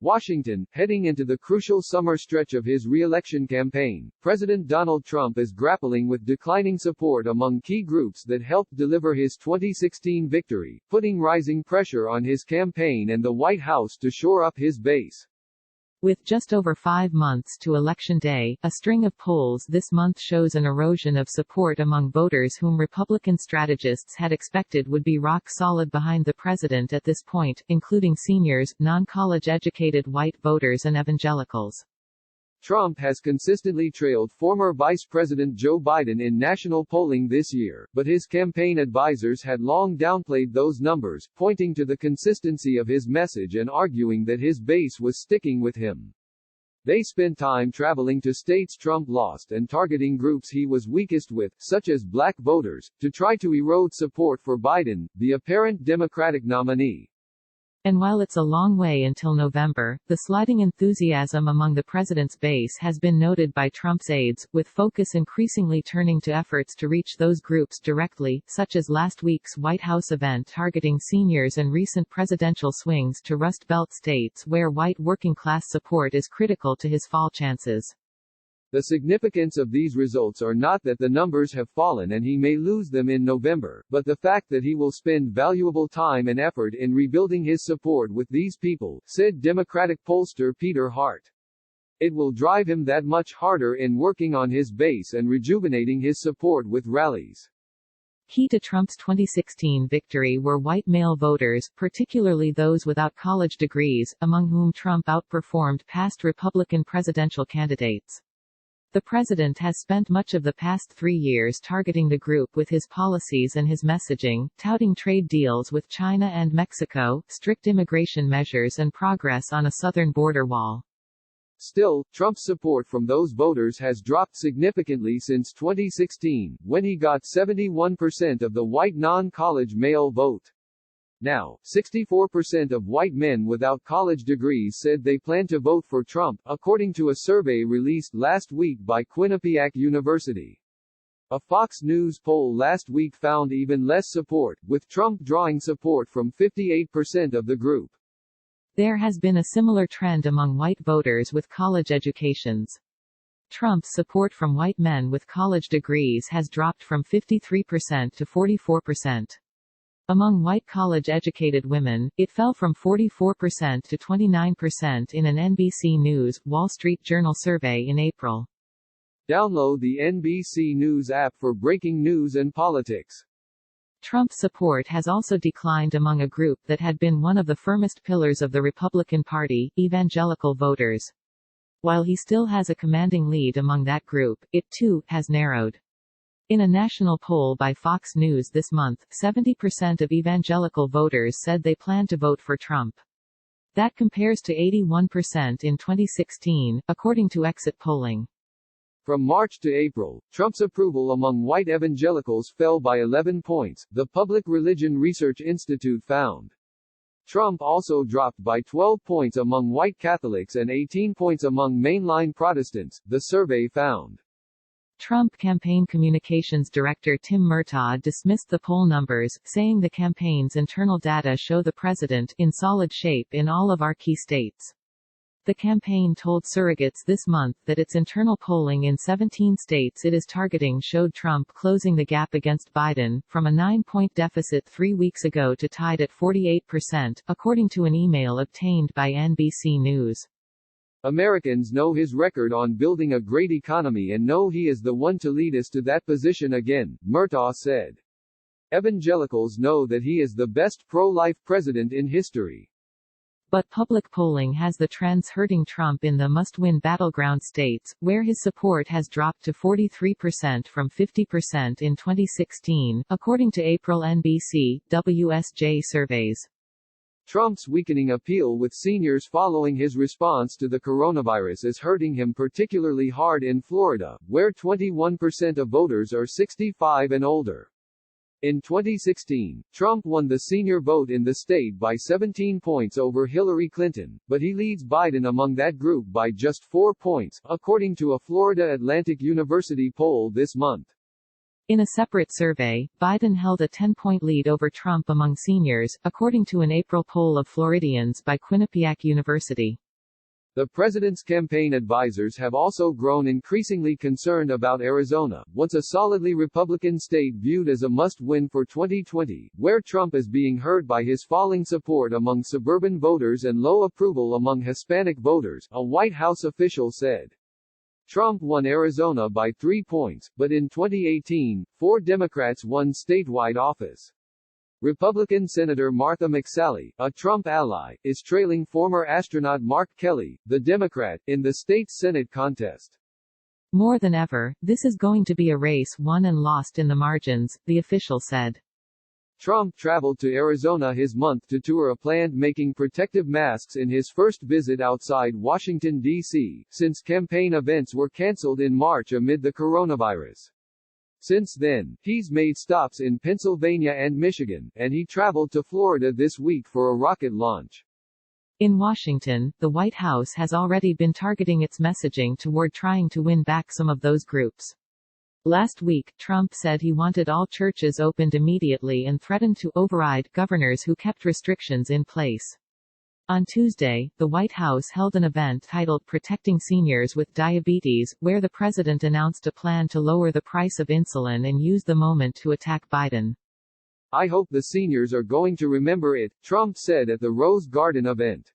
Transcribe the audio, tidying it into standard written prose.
Washington, heading into the crucial summer stretch of his re-election campaign, President Donald Trump is grappling with declining support among key groups that helped deliver his 2016 victory, putting rising pressure on his campaign and the White House to shore up his base. With just over 5 months to Election Day, a string of polls this month shows an erosion of support among voters whom Republican strategists had expected would be rock solid behind the president at this point, including seniors, non-college educated white voters and evangelicals. Trump has consistently trailed former Vice President Joe Biden in national polling this year, but his campaign advisors had long downplayed those numbers, pointing to the consistency of his message and arguing that his base was sticking with him. They spent time traveling to states Trump lost and targeting groups he was weakest with, such as black voters, to try to erode support for Biden, the apparent Democratic nominee. And while it's a long way until November, the sliding enthusiasm among the president's base has been noted by Trump's aides, with focus increasingly turning to efforts to reach those groups directly, such as last week's White House event targeting seniors and recent presidential swings to Rust Belt states where white working-class support is critical to his fall chances. The significance of these results are not that the numbers have fallen and he may lose them in November, but the fact that he will spend valuable time and effort in rebuilding his support with these people, said Democratic pollster Peter Hart. It will drive him that much harder in working on his base and rejuvenating his support with rallies. Key to Trump's 2016 victory were white male voters, particularly those without college degrees, among whom Trump outperformed past Republican presidential candidates. The president has spent much of the past 3 years targeting the group with his policies and his messaging, touting trade deals with China and Mexico, strict immigration measures and progress on a southern border wall. Still, Trump's support from those voters has dropped significantly since 2016, when he got 71% of the white non-college male vote. Now, 64% of white men without college degrees said they plan to vote for Trump, according to a survey released last week by Quinnipiac University. A Fox News poll last week found even less support, with Trump drawing support from 58% of the group. There has been a similar trend among white voters with college educations. Trump's support from white men with college degrees has dropped from 53% to 44%. Among white college-educated women, it fell from 44% to 29% in an NBC News, Wall Street Journal survey in April. Download the NBC News app for breaking news and politics. Trump's support has also declined among a group that had been one of the firmest pillars of the Republican Party, evangelical voters. While he still has a commanding lead among that group, it, too, has narrowed. In a national poll by Fox News this month, 70% of evangelical voters said they plan to vote for Trump. That compares to 81% in 2016, according to exit polling. From March to April, Trump's approval among white evangelicals fell by 11 points, the Public Religion Research Institute found. Trump also dropped by 12 points among white Catholics and 18 points among mainline Protestants, the survey found. Trump campaign communications director Tim Murtaugh dismissed the poll numbers, saying the campaign's internal data show the president in solid shape in all of our key states. The campaign told surrogates this month that its internal polling in 17 states it is targeting showed Trump closing the gap against Biden, from a 9-point deficit 3 weeks ago to tied at 48%, according to an email obtained by NBC News. Americans know his record on building a great economy and know he is the one to lead us to that position again, Murtaugh said. Evangelicals know that he is the best pro-life president in history. But public polling has the trends hurting Trump in the must-win battleground states, where his support has dropped to 43% from 50% in 2016, according to April NBC, WSJ surveys. Trump's weakening appeal with seniors following his response to the coronavirus is hurting him particularly hard in Florida, where 21% of voters are 65 and older. In 2016, Trump won the senior vote in the state by 17 points over Hillary Clinton, but he leads Biden among that group by just 4 points, according to a Florida Atlantic University poll this month. In a separate survey, Biden held a 10-point lead over Trump among seniors, according to an April poll of Floridians by Quinnipiac University. The president's campaign advisors have also grown increasingly concerned about Arizona, once a solidly Republican state viewed as a must-win for 2020, where Trump is being hurt by his falling support among suburban voters and low approval among Hispanic voters, a White House official said. Trump won Arizona by 3 points, but in 2018, 4 Democrats won statewide office. Republican Senator Martha McSally, a Trump ally, is trailing former astronaut Mark Kelly, the Democrat, in the state's Senate contest. More than ever, this is going to be a race won and lost in the margins, the official said. Trump traveled to Arizona this month to tour a plant making protective masks in his first visit outside Washington, D.C., since campaign events were canceled in March amid the coronavirus. Since then, he's made stops in Pennsylvania and Michigan, and he traveled to Florida this week for a rocket launch. In Washington, the White House has already been targeting its messaging toward trying to win back some of those groups. Last week, Trump said he wanted all churches opened immediately and threatened to override governors who kept restrictions in place. On Tuesday, the White House held an event titled Protecting Seniors with Diabetes, where the president announced a plan to lower the price of insulin and use the moment to attack Biden. "I hope the seniors are going to remember it," Trump said at the Rose Garden event.